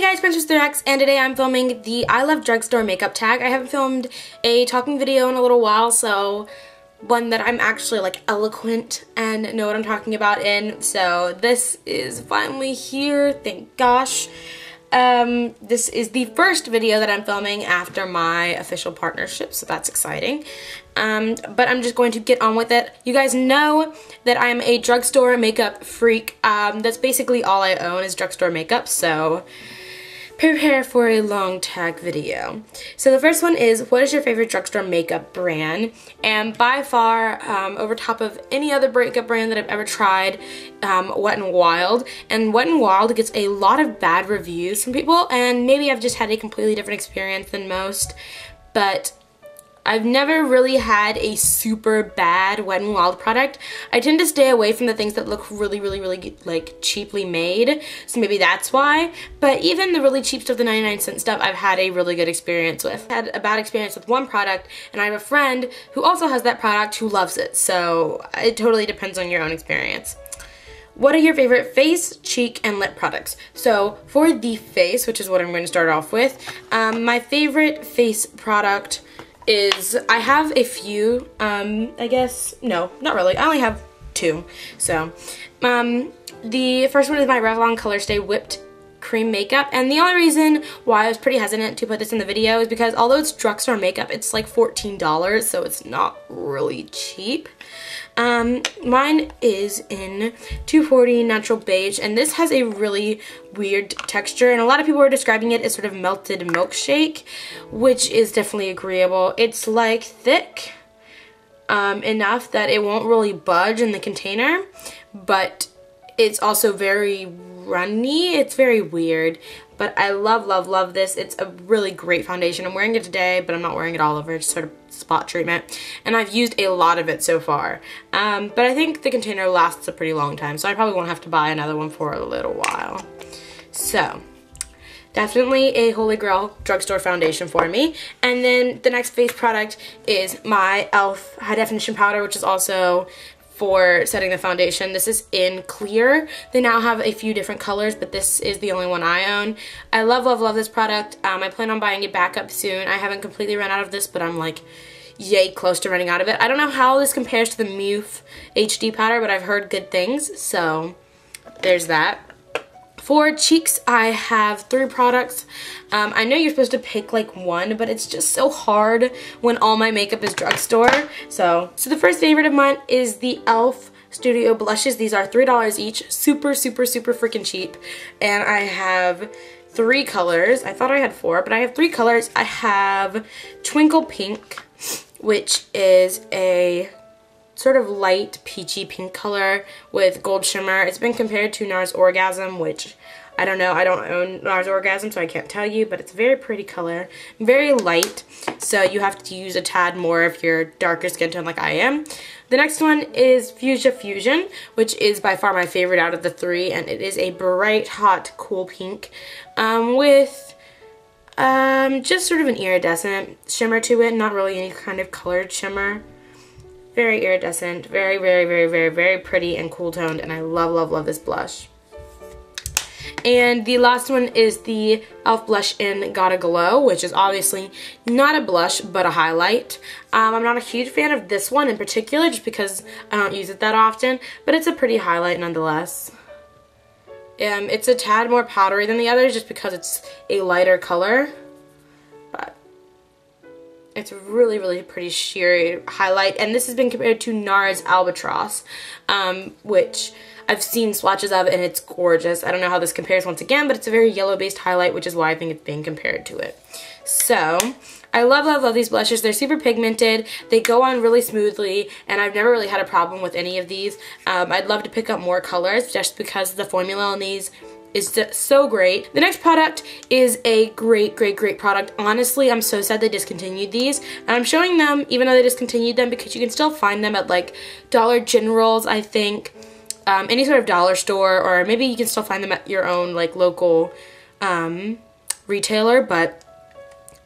guys, Princess 3X, and today I'm filming the I Love Drugstore Makeup tag. I haven't filmed a talking video in a little while, so one that I'm actually like eloquent and know what I'm talking about in. So this is finally here, thank gosh. This is the first video that I'm filming after my official partnership, so that's exciting. But I'm just going to get on with it. You guys know that I'm a drugstore makeup freak. That's basically all I own is drugstore makeup, so prepare for a long tag video. So the first one is, what is your favorite drugstore makeup brand? And by far, over top of any other makeup brand that I've ever tried, Wet n Wild. And Wet n Wild gets a lot of bad reviews from people, and maybe I've just had a completely different experience than most, but I've never really had a super bad Wet n Wild product. I tend to stay away from the things that look really like cheaply made, so maybe that's why. But even the really cheap stuff, the 99-cent stuff, I've had a really good experience with. I had a bad experience with one product, and I have a friend who also has that product who loves it, so it totally depends on your own experience. What are your favorite face, cheek, and lip products? So for the face, which is what I'm going to start off with, my favorite face product is, I have a few, I guess, no, not really, I only have two. So, the first one is my Revlon Colorstay Whipped Cream Makeup, and the only reason why I was pretty hesitant to put this in the video is because although it's drugstore makeup, it's like $14, so it's not really cheap. Mine is in 240 Natural Beige, and this has a really weird texture, and a lot of people are describing it as sort of melted milkshake, which is definitely agreeable. It's like thick enough that it won't really budge in the container, but it's also very runny. It's very weird, but I love this. It's a really great foundation. I'm wearing it today, but I'm not wearing it all over, just sort of spot treatment, and I've used a lot of it so far, but I think the container lasts a pretty long time, so I probably won't have to buy another one for a little while. So definitely a holy grail drugstore foundation for me. And then the next face product is my e.l.f. high definition powder, which is also for setting the foundation. This is in clear. They now have a few different colors, but this is the only one I own. I love this product. I plan on buying it back up soon. I haven't completely run out of this, but I'm like yay close to running out of it. I don't know how this compares to the Muf HD powder, but I've heard good things, so there's that. For cheeks, I have 3 products. I know you're supposed to pick like one, but it's just so hard when all my makeup is drugstore. So the first favorite of mine is the e.l.f. Studio Blushes. These are $3 each. Super freaking cheap. And I have 3 colors. I thought I had 4, but I have 3 colors. I have Twinkle Pink, which is a sort of light peachy pink color with gold shimmer. It's been compared to NARS Orgasm, which I don't know, I don't own NARS Orgasm, so I can't tell you, but it's a very pretty color, very light, so you have to use a tad more if you're darker skin tone like I am. The next one is Fuchsia Fusion, which is by far my favorite out of the 3, and it is a bright, hot, cool pink with just sort of an iridescent shimmer to it, not really any kind of colored shimmer. Very iridescent, very pretty and cool toned, and I love this blush. And the last one is the e.l.f. blush in Gotta Glow, which is obviously not a blush, but a highlight. I'm not a huge fan of this one in particular, just because I don't use it that often, but it's a pretty highlight nonetheless. It's a tad more powdery than the others, just because it's a lighter color. It's a really pretty sheer highlight, and this has been compared to NARS Albatross, which I've seen swatches of, and it's gorgeous. I don't know how this compares once again, but it's a very yellow-based highlight, which is why I think it's being compared to it. So I love these blushes. They're super pigmented. They go on really smoothly, and I've never really had a problem with any of these. I'd love to pick up more colors just because the formula on these is so great. The next product is a great product. Honestly, I'm so sad they discontinued these, and I'm showing them even though they discontinued them because you can still find them at like Dollar Generals, I think, any sort of dollar store, or maybe you can still find them at your own like local retailer, but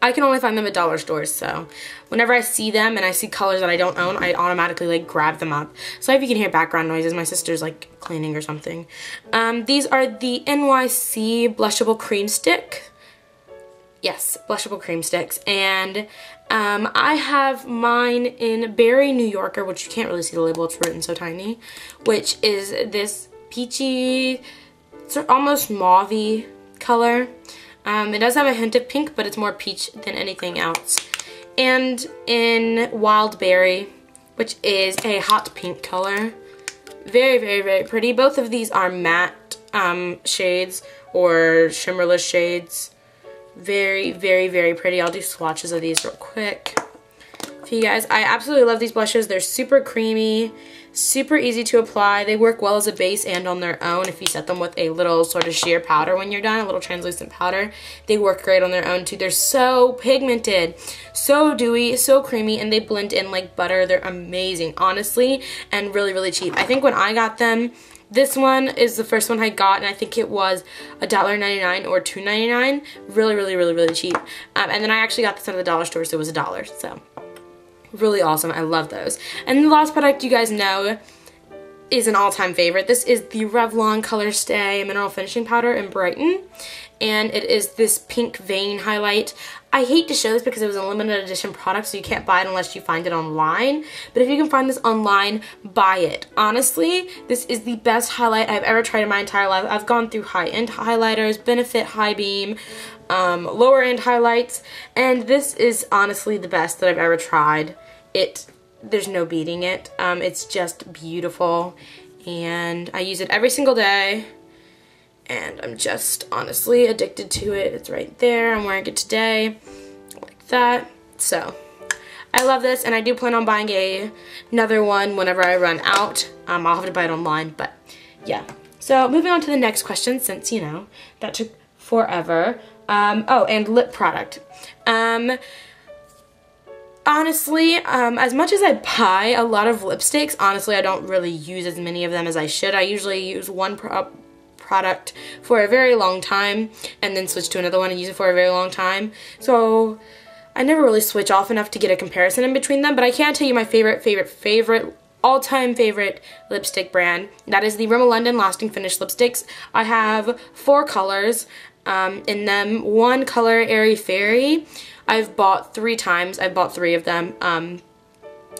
I can only find them at dollar stores, so whenever I see them and I see colors that I don't own, I automatically like grab them up. So if you can hear background noises, my sister's like cleaning or something. These are the NYC Blushable Cream Stick. Yes, Blushable Cream Sticks. And I have mine in Berry New Yorker, which you can't really see the label, it's written so tiny, which is this peachy, it's almost mauve-y color. It does have a hint of pink, but it's more peach than anything else. And in Wild Berry, which is a hot pink color. Very, very, very pretty. Both of these are matte shades or shimmerless shades. Very, very, very pretty. I'll do swatches of these real quick for you guys. I absolutely love these blushes. They're super creamy, super easy to apply. They work well as a base and on their own. If you set them with a little sort of sheer powder when you're done, a little translucent powder, they work great on their own too. They're so pigmented, so dewy, so creamy, and they blend in like butter. They're amazing, honestly, and really, really cheap. I think when I got them, this one is the first one I got, and I think it was $1.99 or $2.99. Really, really, really, really cheap. And then I actually got this at the dollar store, so it was $1. So really awesome. I love those. And the last product you guys know is an all-time favorite. This is the Revlon Color Stay Mineral Finishing Powder in Brighten. And it is this pink vein highlight. I hate to show this because it was a limited edition product, so you can't buy it unless you find it online. But if you can find this online, buy it. Honestly, this is the best highlight I've ever tried in my entire life. I've gone through high-end highlighters, Benefit High Beam, lower-end highlights, and this is honestly the best that I've ever tried. There's no beating it. It's just beautiful, and I use it every single day. And I'm just honestly addicted to it. It's right there. I'm wearing it today, like that. So I love this, and I do plan on buying another one whenever I run out. I'll have to buy it online, but yeah. So moving on to the next question, since, you know, that took forever. Oh, and lip product. Honestly, as much as I buy a lot of lipsticks, honestly, I don't really use as many of them as I should. I usually use one product for a very long time and then switch to another one and use it for a very long time. So I never really switch off enough to get a comparison in between them, but I can tell you my favorite all-time favorite lipstick brand. That is the Rimmel London Lasting Finish lipsticks. I have 4 colors in them. One color, Airy Fairy, I've bought 3 times. I've bought 3 of them.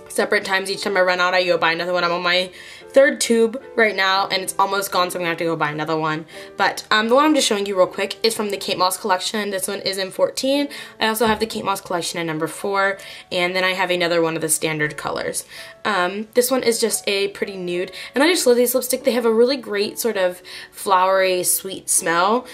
Separate times. Each time I run out, I go buy another one. I'm on my 3rd tube right now, and it's almost gone, so I'm gonna have to go buy another one. But the one I'm just showing you real quick is from the Kate Moss collection. This one is in 14. I also have the Kate Moss collection in number 4, and then I have another one of the standard colors. This one is just a pretty nude, and I just love these lipsticks. They have a really great sort of flowery, sweet smell,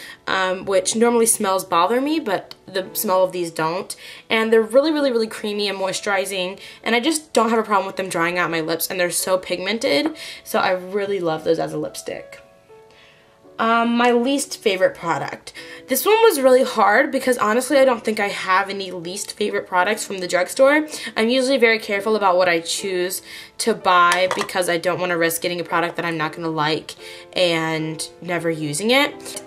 which normally smells bother me, but the smell of these don't. And they're really, really, really creamy and moisturizing, and I just don't have a problem with them drying out my lips, and they're so pigmented, so I really love those as a lipstick. My least favorite product. This one was really hard because honestly I don't think I have any least favorite products from the drugstore. I'm usually very careful about what I choose to buy because I don't want to risk getting a product that I'm not going to like and never using it.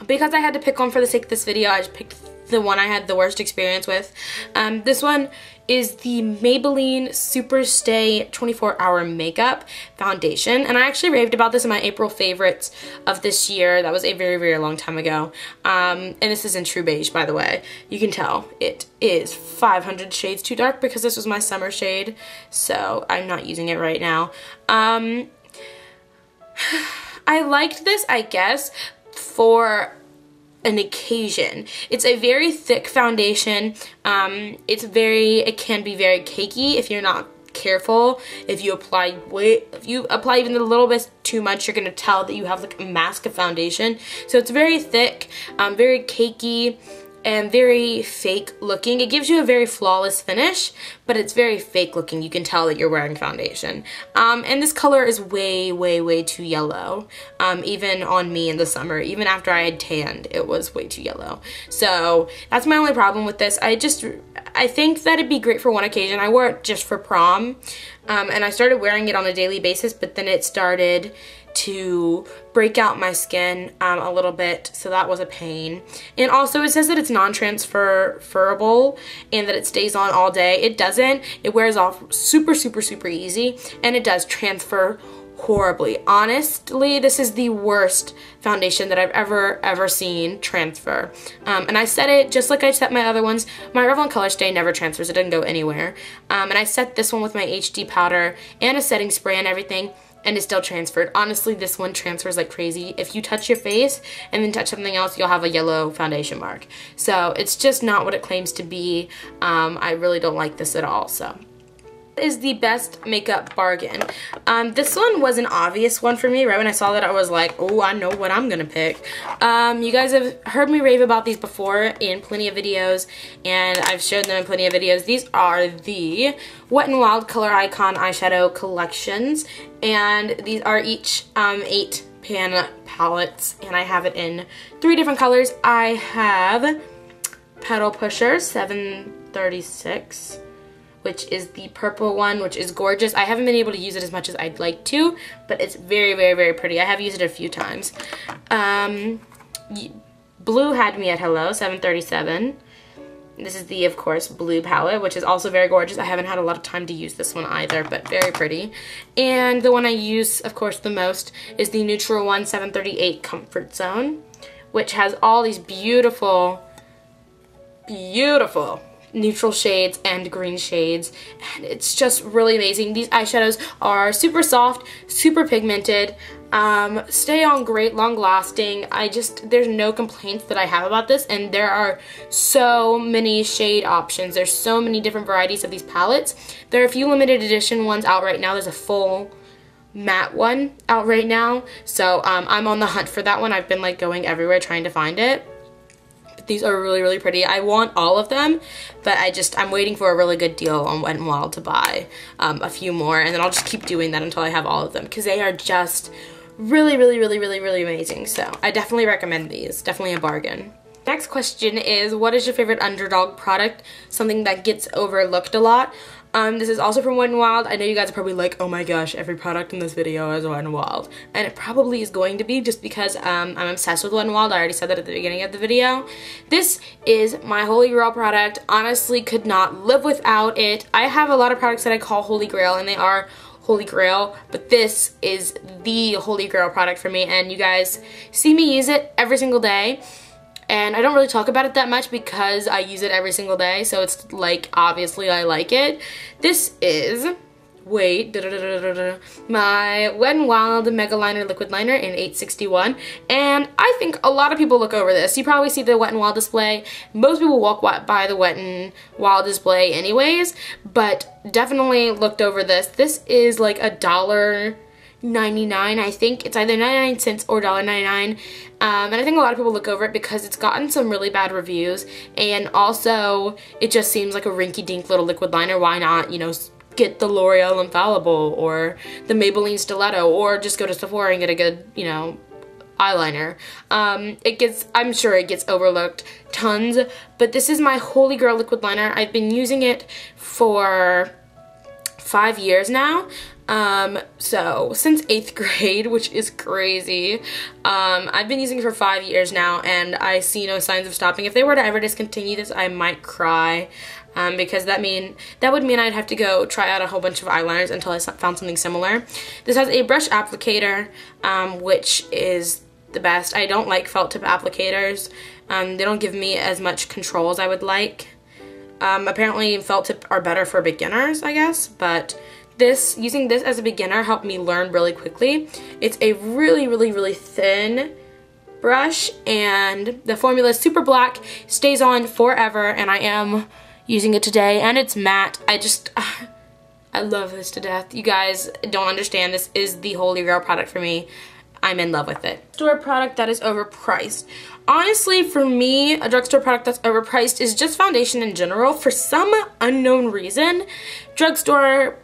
Because I had to pick one for the sake of this video, I just picked the one I had the worst experience with. This one is the Maybelline Super Stay 24-Hour Makeup Foundation. And I actually raved about this in my April favorites of this year. That was a very, very long time ago. And this is in True Beige, by the way. You can tell it is 500 shades too dark because this was my summer shade. So I'm not using it right now. I liked this, I guess, for an occasion. It's a very thick foundation. It can be very cakey if you're not careful. If you apply even a little bit too much, you're gonna tell that you have like a mask of foundation. So it's very thick, very cakey, and very fake looking. It gives you a very flawless finish, but it's very fake looking. You can tell that you're wearing foundation. And this color is way, way, way too yellow. Even on me in the summer, even after I had tanned, it was way too yellow. So that's my only problem with this. I think that it'd be great for one occasion. I wore it just for prom. And I started wearing it on a daily basis, but then it started to break out my skin a little bit, so that was a pain. And also it says that it's non-transferable and that it stays on all day. It doesn't. It wears off super, super, super easy, and it does transfer horribly. Honestly, this is the worst foundation that I've ever seen transfer. And I set it just like I set my other ones. My Revlon Color Stay never transfers. It doesn't go anywhere. And I set this one with my HD powder and a setting spray and everything, and it still transferred. Honestly, this one transfers like crazy. If you touch your face and then touch something else, you'll have a yellow foundation mark. So it's just not what it claims to be. I really don't like this at all. So is the best makeup bargain. This one was an obvious one for me. Right when I saw that, I was like, oh, I know what I'm gonna pick. You guys have heard me rave about these before in plenty of videos, and I've showed them in plenty of videos. These are the Wet n Wild Color Icon eyeshadow collections, and these are each 8 pan palettes, and I have it in 3 different colors. I have Petal Pusher 736, which is the purple one, which is gorgeous. I haven't been able to use it as much as I'd like to, but it's very, very, very pretty. I have used it a few times. Blue Had Me at Hello, 737. This is the, of course, blue palette, which is also very gorgeous. I haven't had a lot of time to use this one either, but very pretty. And the one I use, of course, the most is the neutral one, 738 Comfort Zone, which has all these beautiful, beautiful neutral shades and green shades, and it's just really amazing. These eyeshadows are super soft, super pigmented, stay on great, long lasting. There's no complaints that I have about this, and there are so many shade options. There's so many different varieties of these palettes. There are a few limited edition ones out right now. There's a full matte one out right now, so I'm on the hunt for that one. I've been like going everywhere trying to find it. These are really, really pretty. I want all of them, but I'm waiting for a really good deal on Wet n Wild to buy a few more, and then I'll just keep doing that until I have all of them, because they are just really, really, really, really, really amazing. So I definitely recommend these. Definitely a bargain. Next question is, what is your favorite underdog product? Something that gets overlooked a lot. This is also from Wet n Wild. I know you guys are probably like, oh my gosh, every product in this video is Wet n Wild. And it probably is going to be, just because I'm obsessed with Wet n Wild. I already said that at the beginning of the video. This is my holy grail product. Honestly, could not live without it. I have a lot of products that I call holy grail, and they are holy grail, but this is the holy grail product for me, and you guys see me use it every single day. And I don't really talk about it that much because I use it every single day, so it's like, obviously I like it. This is, my Wet n Wild Mega Liner Liquid Liner in 861, and I think a lot of people look over this. You probably see the Wet n Wild display. Most people walk by the Wet n Wild display anyways, but definitely looked over this. This is like $1.99, I think. It's either 99 cents or $1.99. And I think a lot of people look over it because it's gotten some really bad reviews, and also it just seems like a rinky-dink little liquid liner. Why not, you know, get the L'Oreal Infallible or the Maybelline Stiletto, or just go to Sephora and get a good, you know, eyeliner. I'm sure it gets overlooked tons, but this is my holy grail liquid liner. I've been using it for 5 years now. So since 8th grade, which is crazy. I've been using it for 5 years now, and I see no signs of stopping. If they were to ever discontinue this, I might cry, because that would mean I'd have to go try out a whole bunch of eyeliners until I found something similar. This has a brush applicator, which is the best. I don't like felt tip applicators. They don't give me as much control as I would like. Apparently felt tip are better for beginners, I guess, but using this as a beginner helped me learn really quickly. It's a really, really, really thin brush, and the formula is super black, stays on forever, and I am using it today, and it's matte. I love this to death. You guys don't understand. This is the holy grail product for me. I'm in love with it. Drugstore product that is overpriced. Honestly, for me, a drugstore product that's overpriced is just foundation in general. For some unknown reason, drugstore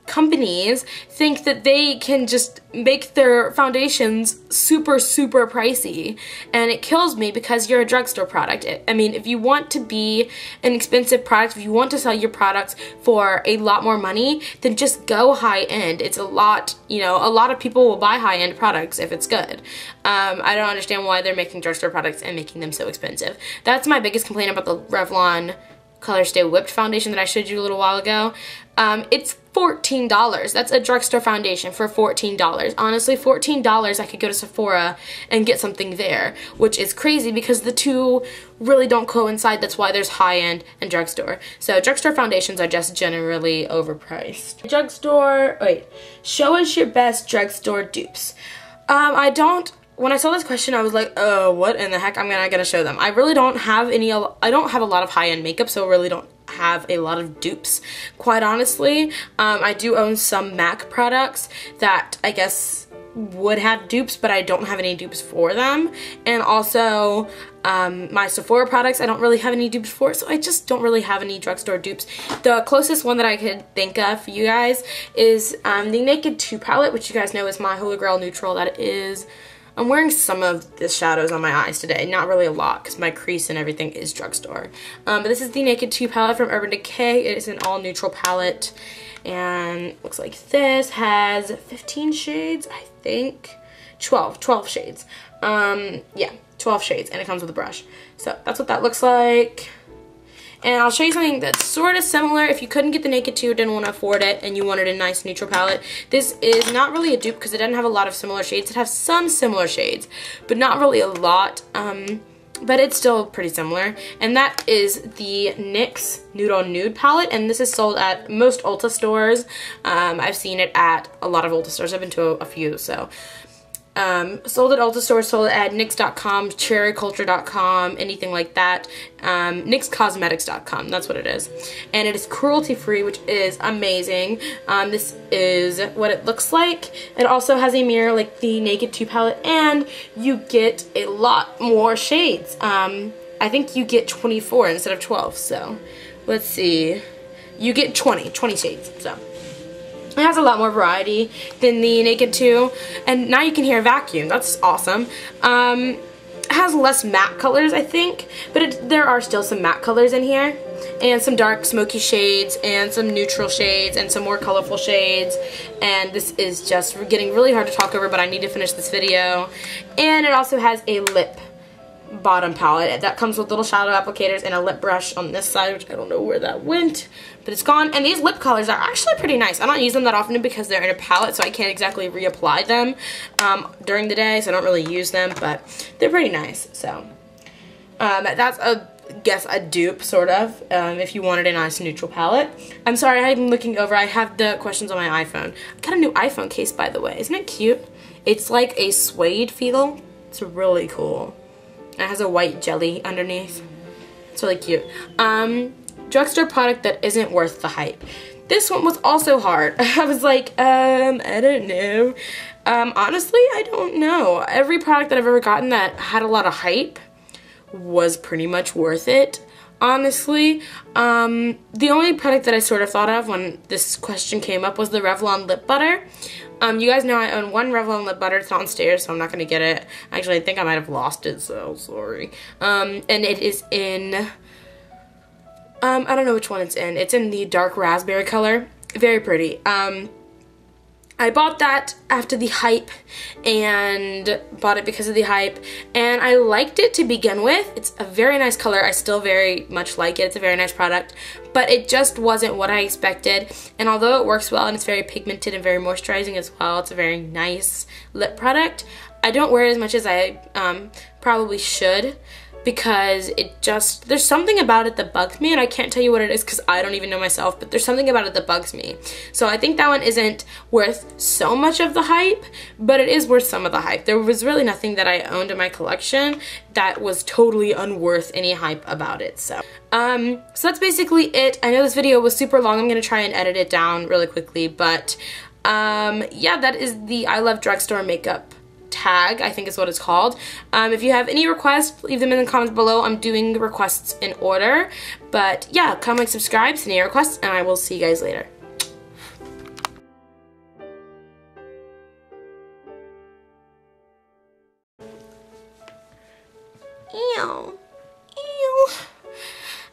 companies think that they can just make their foundations super pricey, and it kills me because you're a drugstore product. I mean, if you want to be an expensive product, if you want to sell your products for a lot more money, then just go high end. It's a lot, you know, a lot of people will buy high end products if it's good. I don't understand why they're making drugstore products and making them so expensive. That's my biggest complaint about the Revlon Color Stay Whipped foundation that I showed you a little while ago. It's $14. That's a drugstore foundation for $14. Honestly, $14 I could go to Sephora and get something there, which is crazy because the two really don't coincide. That's why there's high-end and drugstore. So drugstore foundations are just generally overpriced. Show us your best drugstore dupes. When I saw this question, I was like, oh, what in the heck am I gonna show them? I really don't have I don't have a lot of high-end makeup, so I really don't have a lot of dupes, quite honestly. I do own some MAC products that I guess would have dupes, but I don't have any dupes for them. And also, my Sephora products, I don't really have any dupes for, so I just don't really have any drugstore dupes. The closest one that I could think of for you guys is the Naked 2 palette, which you guys know is my Holy Grail neutral. That is... I'm wearing some of the shadows on my eyes today, not really a lot because my crease and everything is drugstore. But this is the Naked 2 palette from Urban Decay. It is an all neutral palette and looks like this. Has 15 shades, I think. 12 shades. Yeah, 12 shades, and it comes with a brush. So that's what that looks like. And I'll show you something that's sort of similar. If you couldn't get the Naked 2 or didn't want to afford it and you wanted a nice neutral palette, this is not really a dupe because it doesn't have a lot of similar shades. It has some similar shades, but not really a lot. But it's still pretty similar. And that is the NYX Nude on Nude palette, and this is sold at most Ulta stores. I've seen it at a lot of Ulta stores. I've been to a few, so... sold at Ulta stores, sold at nyx.com, cherryculture.com, anything like that. nyxcosmetics.com, that's what it is. And it is cruelty free, which is amazing. This is what it looks like. It also has a mirror like the Naked 2 palette, and you get a lot more shades. I think you get 24 instead of 12, so let's see. You get 20 shades, so. It has a lot more variety than the Naked 2, and now you can hear a vacuum. That's awesome. It has less matte colors, I think, but there are still some matte colors in here, and some dark smoky shades, and some neutral shades, and some more colorful shades. And this is just getting really hard to talk over, but I need to finish this video. And it also has a lip bottom palette that comes with little shadow applicators and a lip brush on this side, which I don't know where that went, but it's gone. And these lip colors are actually pretty nice. I don't use them that often because they're in a palette, so I can't exactly reapply them during the day, so I don't really use them, but they're pretty nice. So that's I guess a dupe, sort of, if you wanted a nice neutral palette. I'm sorry, I'm looking over. I have the questions on my iPhone. I got a new iPhone case, by the way. Isn't it cute? It's like a suede feel. It's really cool. It has a white jelly underneath. It's really cute. Drugstore product that isn't worth the hype. This one was also hard. I was like, I don't know. Honestly, I don't know. Every product that I've ever gotten that had a lot of hype was pretty much worth it, honestly. The only product that I sort of thought of when this question came up was the Revlon lip butter. You guys know I own one Revlon lip butter. It's downstairs, so I'm not going to get it. Actually, I think I might have lost it, so sorry. And it is in, I don't know which one it's in. It's in the dark raspberry color. Very pretty. I bought that after the hype and bought it because of the hype, and I liked it to begin with. It's a very nice color. I still very much like it. It's a very nice product, but it just wasn't what I expected. And although it works well and it's very pigmented and very moisturizing as well, it's a very nice lip product, I don't wear it as much as I probably should, because it just, there's something about it that bugs me, and I can't tell you what it is because I don't even know myself, but there's something about it that bugs me. So I think that one isn't worth so much of the hype, but it is worth some of the hype. There was really nothing that I owned in my collection that was totally unworth any hype about it. So that's basically it. I know this video was super long. I'm gonna try and edit it down really quickly, but yeah, that is the I Love Drugstore Makeup tag, I think is what it's called. If you have any requests, leave them in the comments below. I'm doing requests in order, but yeah, comment, subscribe, send any requests, and I will see you guys later.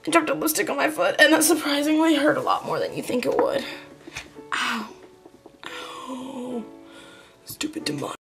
I dropped a lipstick on my foot, and that surprisingly hurt a lot more than you think it would. Ow. Ow. Stupid demon.